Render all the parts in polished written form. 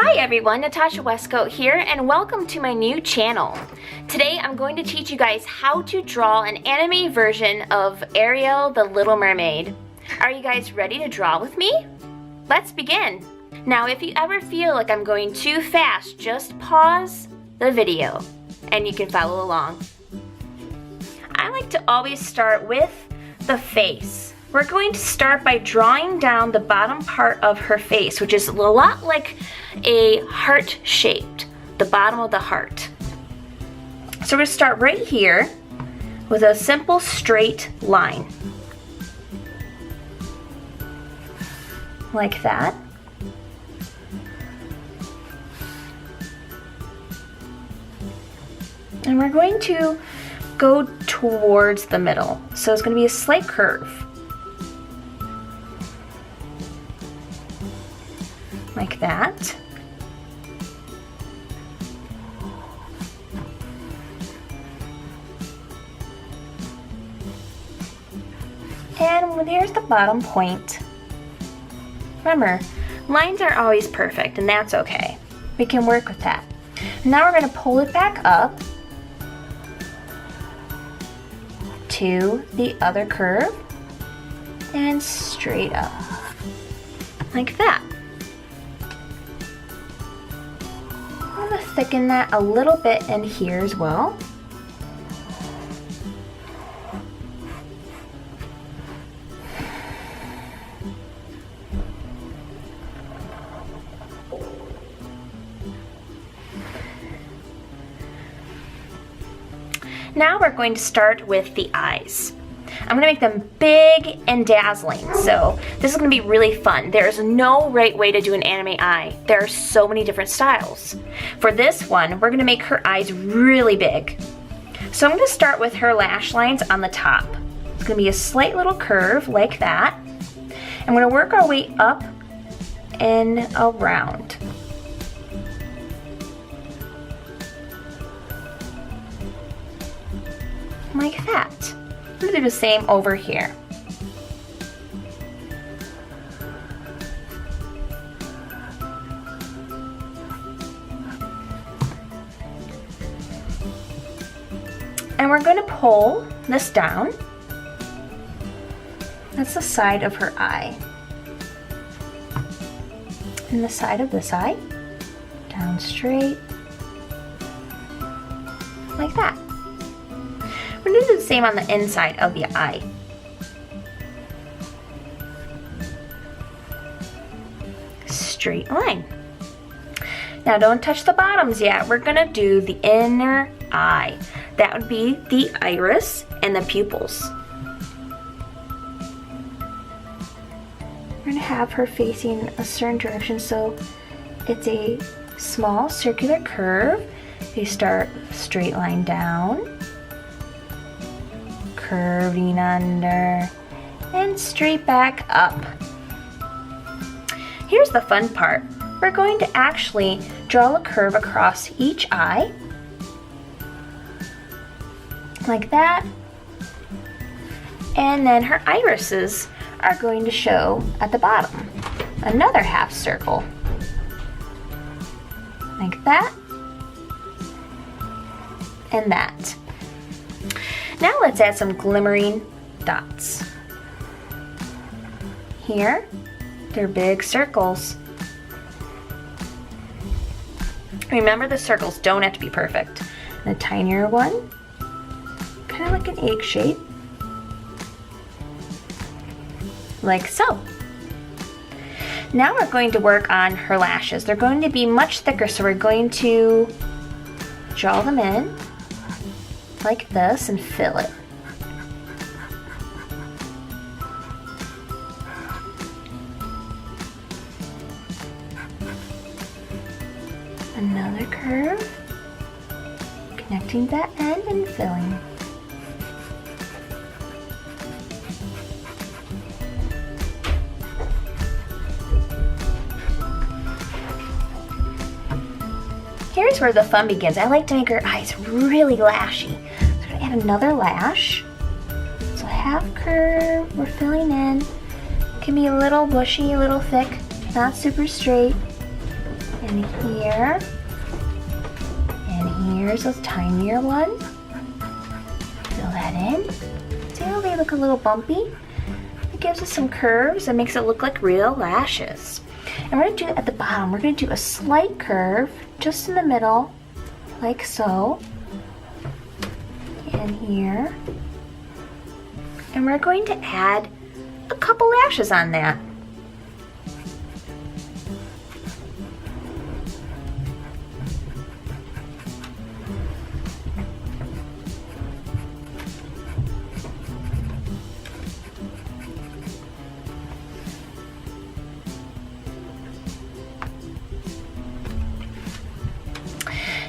Hi everyone, Natasha Westcoat here, and welcome to my new channel. Today I'm going to teach you guys how to draw an anime version of Ariel the Little Mermaid. Are you guys ready to draw with me? Let's begin. Now if you ever feel like I'm going too fast, just pause the video and you can follow along. I like to always start with the face. We're going to start by drawing down the bottom part of her face, which is a lot like a heart shaped, the bottom of the heart. So we're going to start right here with a simple straight line. Like that. And we're going to go towards the middle. So it's going to be a slight curve. Like that. And there's the bottom point. Remember, lines aren't always perfect, and that's okay. We can work with that. Now we're going to pull it back up to the other curve and straight up. Like that. I'm going to thicken that a little bit in here as well. Now we're going to start with the eyes. I'm going to make them big and dazzling, so this is going to be really fun. There's no right way to do an anime eye. There are so many different styles. For this one, we're going to make her eyes really big. So I'm going to start with her lash lines on the top. It's going to be a slight little curve like that. I'm going to work our way up and around. Like that. I'm going to do the same over here. And we're going to pull this down. That's the side of her eye. And the side of this eye. Down straight. Like that. We're going to do the same on the inside of the eye. Straight line. Now don't touch the bottoms yet. We're going to do the inner eye. That would be the iris and the pupils. We're going to have her facing a certain direction, so it's a small circular curve. You start straight line down, curving under, and straight back up. Here's the fun part. We're going to actually draw a curve across each eye, like that, and then her irises are going to show at the bottom. Another half circle, like that, and that. Now let's add some glimmering dots. Here, they're big circles. Remember, the circles don't have to be perfect. And a tinier one, kind of like an egg shape, like so. Now we're going to work on her lashes. They're going to be much thicker, so we're going to draw them in like this and fill it. Another curve, connecting that end and filling. Here's where the fun begins. I like to make her eyes really lashy. So I'm going to add another lash. So half curve, we're filling in. Can be a little bushy, a little thick, not super straight. And And here. And here's a tinier one. Fill that in. See how they look a little bumpy? It gives us some curves and makes it look like real lashes. And we're going to do at the bottom, we're going to do a slight curve just in the middle, like so. And here. And we're going to add a couple lashes on that.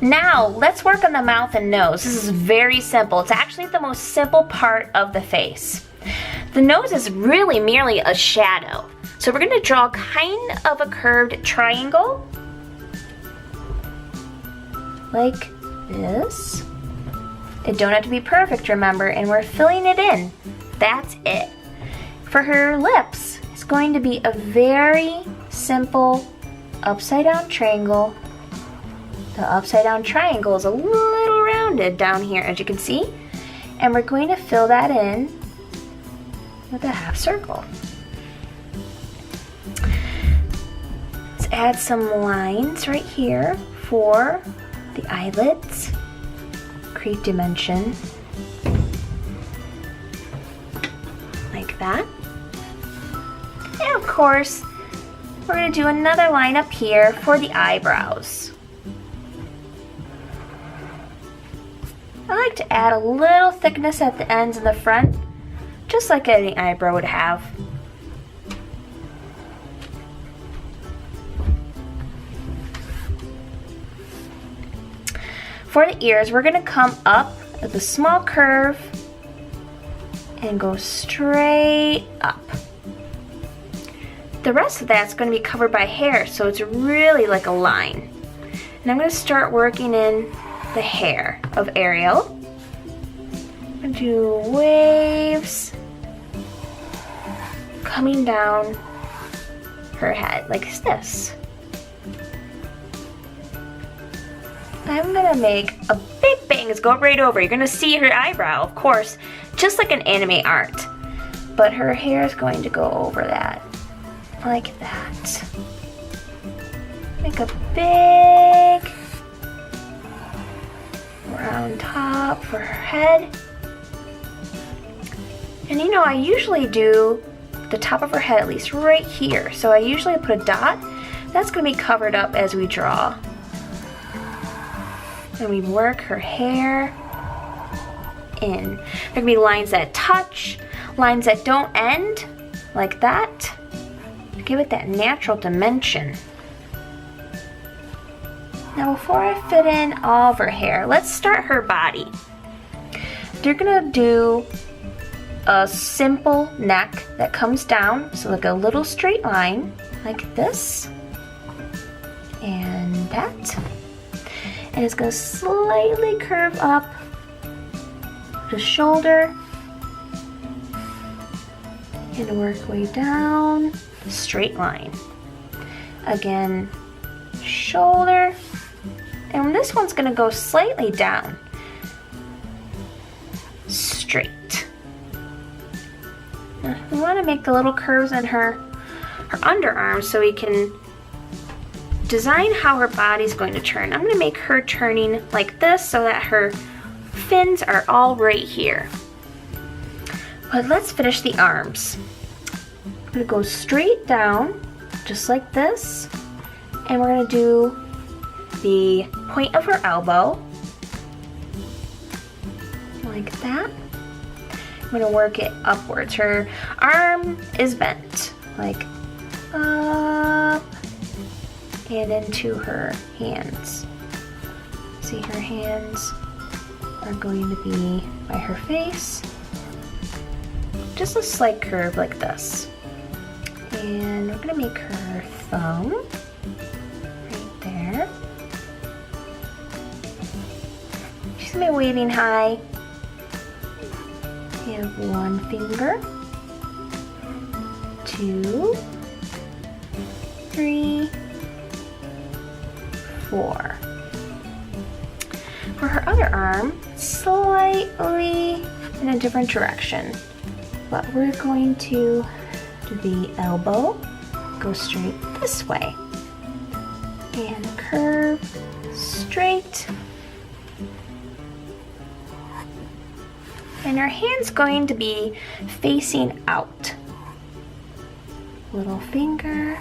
Now, let's work on the mouth and nose. This is very simple. It's actually the most simple part of the face. The nose is really merely a shadow. So we're going to draw kind of a curved triangle. Like this. It don't have to be perfect, remember, and we're filling it in. That's it. For her lips, it's going to be a very simple upside down triangle. The upside down triangle is a little rounded down here, as you can see. And we're going to fill that in with a half circle. Let's add some lines right here for the eyelids. Create dimension. Like that. And of course, we're going to do another line up here for the eyebrows. I like to add a little thickness at the ends and the front, just like any eyebrow would have. For the ears, we're going to come up with a small curve and go straight up. The rest of that's going to be covered by hair, so it's really like a line. And I'm going to start working in the hair of Ariel. I'm going to do waves coming down her head like this. I'm going to make a big bangs go right over. You're going to see her eyebrow, of course, just like an anime art. But her hair is going to go over that, like that. Make a big round top for her head. And you know, I usually do the top of her head at least right here. So I usually put a dot. That's going to be covered up as we draw. And we work her hair in. There are going to be lines that touch, lines that don't end, like that, to give it that natural dimension. Now before I fit in all of her hair, let's start her body. You're gonna do a simple neck that comes down, so like a little straight line, like this, and that. And it's gonna slightly curve up the shoulder and work way down the straight line. Again, shoulder. And this one's gonna go slightly down, straight. Now, we wanna make the little curves in her underarms so we can design how her body's going to turn. I'm gonna make her turning like this so that her fins are all right here. But let's finish the arms. I'm gonna go straight down, just like this, and we're gonna do the point of her elbow, like that. I'm gonna work it upwards. Her arm is bent, like up and into her hands. See, her hands are going to be by her face. Just a slight curve like this. And we're gonna make her thumb right there. She's gonna be waving high. We have 1 finger, 2, 3, 4. For her other arm, slightly in a different direction. But we're going to do the elbow, go straight this way. And curve straight. And her hand's going to be facing out. Little finger.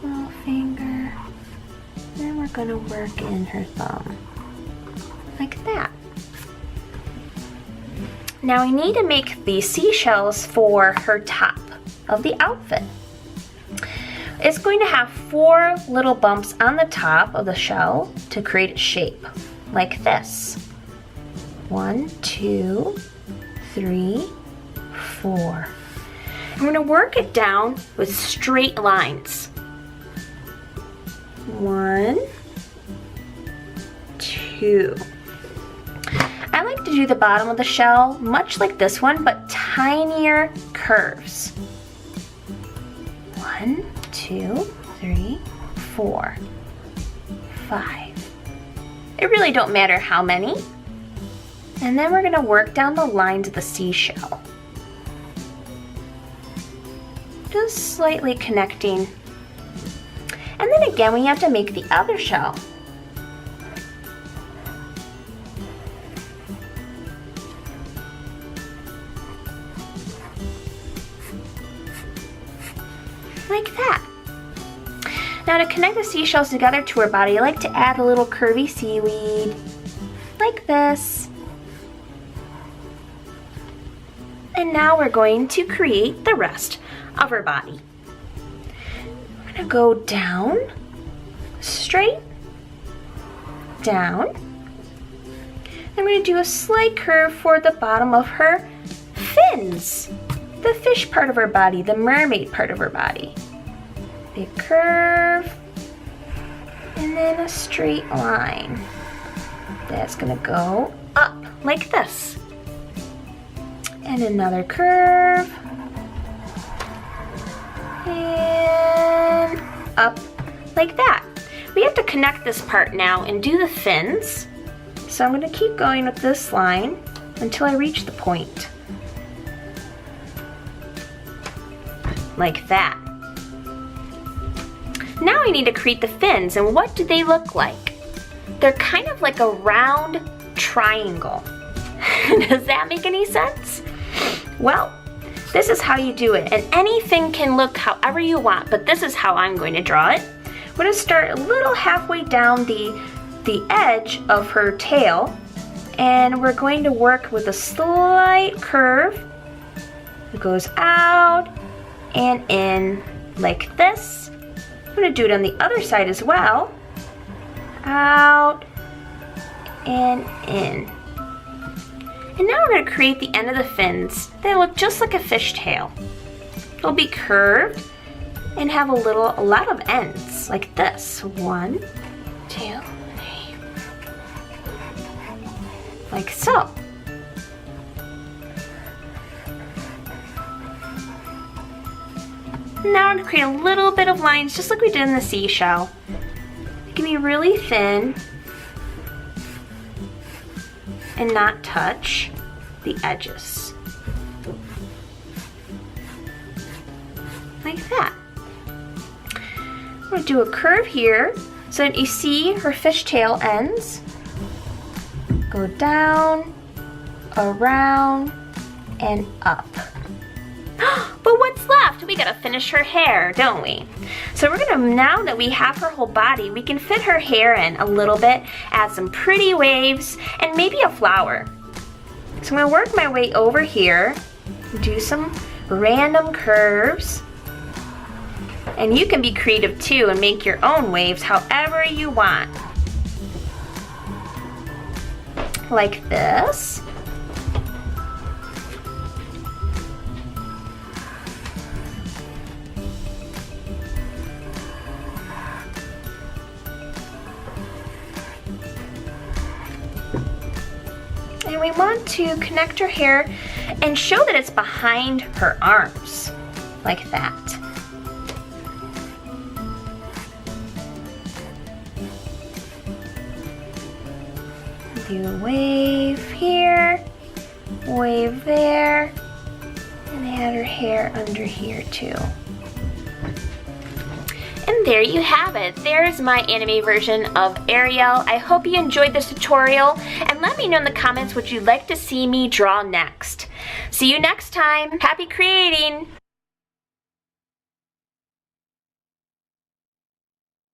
Little finger. Then we're going to work in her thumb. Like that. Now we need to make these seashells for her top of the outfit. It's going to have 4 little bumps on the top of the shell to create a shape, like this. 1, 2, 3, 4. I'm going to work it down with straight lines. 1, 2. I like to do the bottom of the shell much like this one, but tinier curves. 1, 2, 3, 4, 5. It really don't matter how many. And then we're going to work down the lines of the seashell. Just slightly connecting. And then again, we have to make the other shell. Like that. Now to connect the seashells together to her body, I like to add a little curvy seaweed, like this. And now we're going to create the rest of her body. I'm gonna go down, straight, down. I'm gonna do a slight curve for the bottom of her fins. The fish part of her body, the mermaid part of her body. Big curve, and then a straight line. That's gonna go up like this. And another curve, and up like that. We have to connect this part now and do the fins. So I'm gonna keep going with this line until I reach the point. Like that. Now I need to create the fins, and what do they look like? They're kind of like a round triangle. Does that make any sense? Well, this is how you do it, and anything can look however you want, but this is how I'm going to draw it. I'm going to start a little halfway down the edge of her tail, and we're going to work with a slight curve. It goes out and in like this. I'm going to do it on the other side as well. Out and in. And now we're going to create the end of the fins. They look just like a fishtail. They'll be curved and have a lot of ends like this. 1, 2, 3. Like so. Now we're going to create a little bit of lines just like we did in the seashell. It can be really thin and not touch the edges. Like that. I'm going to do a curve here so that you see her fishtail ends. Go down, around, and up. But what's left? We gotta finish her hair, don't we? So we're gonna, now that we have her whole body, we can fit her hair in a little bit, add some pretty waves, and maybe a flower. So I'm gonna work my way over here, do some random curves, and you can be creative too and make your own waves however you want. Like this. And we want to connect her hair and show that it's behind her arms, like that. Do a wave here, wave there, and add her hair under here too. And there you have it. There's my anime version of Ariel. I hope you enjoyed this tutorial, and let me know in the comments what you'd like to see me draw next. See you next time. Happy creating!